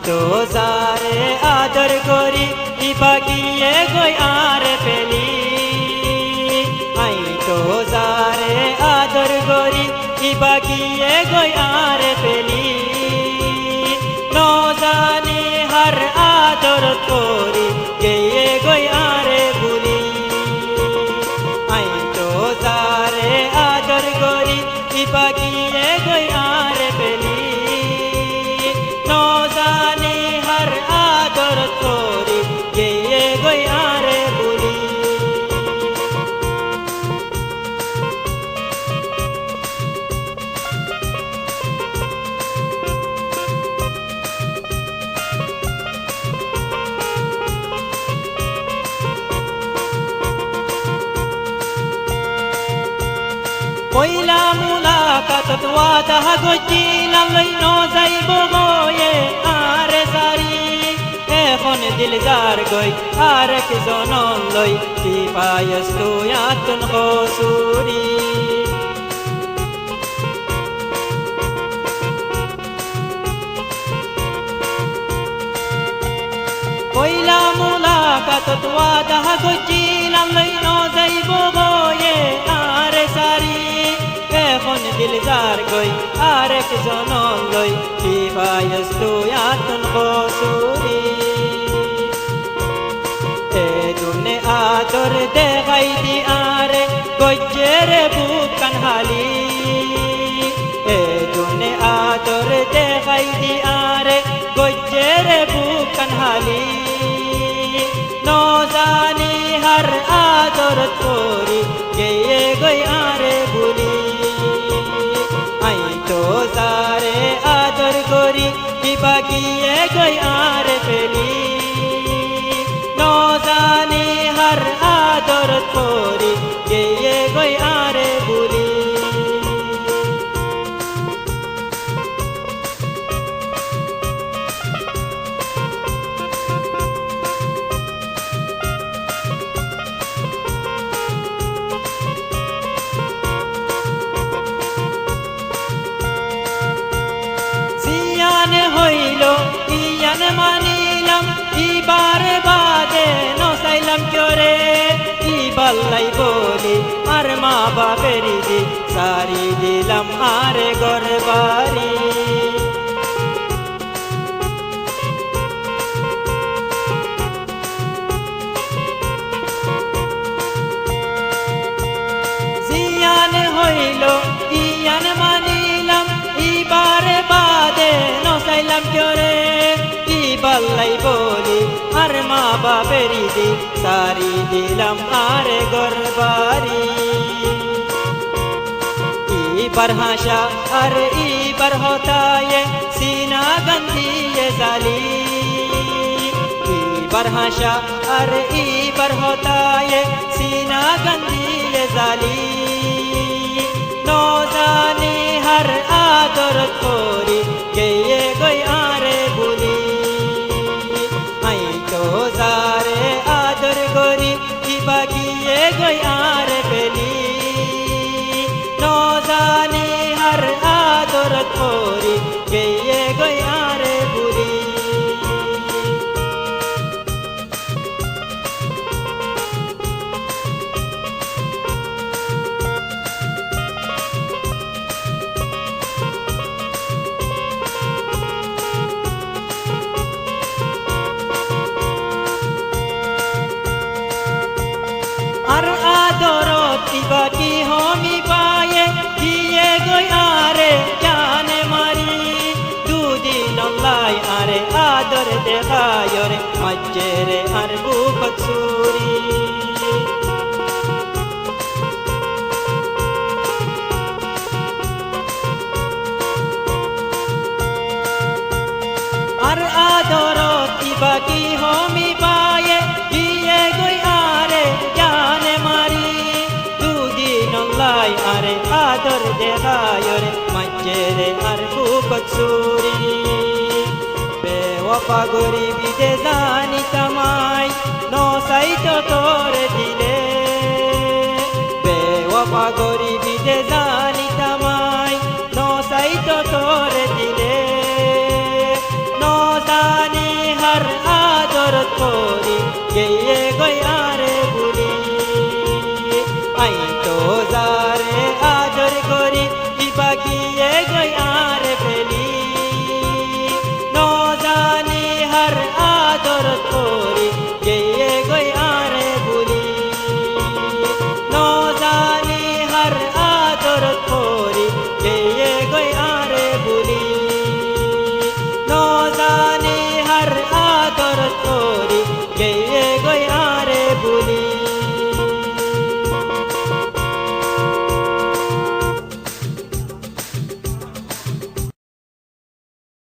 তো যারে আদর করি ইবাগিয়ে গই আর পেলি আই তো যারে আদর করি ইবাগিয়ে গই আর পেলি ন জানি হার আদর করি গেয়ে গই আরে ভুলি আই তো যারে আদর করি ইবাগিয়ে গই আর পেলি ন জানি হার আদর করি গেয়ে গই আরে ভুলি পয়লা মুলাকাতত ওয়াদা গজিলাম লই ন যাইব গয়ে আরে সারি এখন দিল যার গই আর কি জনম লই কি পায়স তুয়াতুন কসুরি পয়লা মুলাকাতত ওয়াদা গজিলাম লই ন যাইব গয়ে আরে সারি এখন দিল যার গই আরেক জনম লই কি পায়স তুয়াতুন কসুরি এ দুনে আদর দেখাই দি আরে গজ্জের বুক কানহালি এ দুনে আদর দেখাই দি আরে গজ্জের বুক কানহালি ন জানি হার আদর করি গেয়ে গই আরে ভুলি আই তো যারে আদর করি ইবাগিয়ে গই আর পেলি ন জানি হার আদর করি গেয়ে গই আরে ভুলি হইল ইয়ান মানিলাম ইবার বাদে নসাইলাম চরে ইবাল্লাই বলি আর মা বাপের দি সারি দিলাম আরে গরবারি জিয়ান হইল ইয়ান মানিলাম ইবার বাদে নসাইলাম চরে ইবাল্লাই বলি আর মা বাপের দি সারি দিলাম আরে গরবারি ইবার হাসা আর ইবার হতায়ে সিনা গন্ধিয়ে জালি ইবার হাসা আর ইবার হতায়ে সিনা গন্ধিয়ে জালি ন জানি হার আদর করি গেয়ে গই আরে ভুলি আই তো যারে আদর করি ইবাগিয়ে গই আর পেলি ন জানি হার আদর করি গেয়ে গই আরে ভুলি আর আদরত ইবাকি হমি পায়ে গিয়ে গই আরে জানে মারি দুদিন লাই আরে আদর দেখায় রে মজ্জেরে আর বুকত সুরি আর আদরত ইবাকি হমি পায়ে গিয়ে গই আরে জানে মারি দুদিন লাই আরে আদর দেখায় রে মজ্জেরে আর বুকত সুরি বেওয়াফা গরিবি দে জানি তামাই নসাই তো তোর দিলে বেওয়াফা গরিবি দে জানি তামাই নসাই তো তোর দিলে নসাই আই তো যারে আদর করি ইবা গিয়ে গই আর ফেলি ন জানি হার আদর করি গিয়ে গই আর বলি ন জানি হার আদর করি গিয়ে গই আর বলি ন জানি হার আদর করি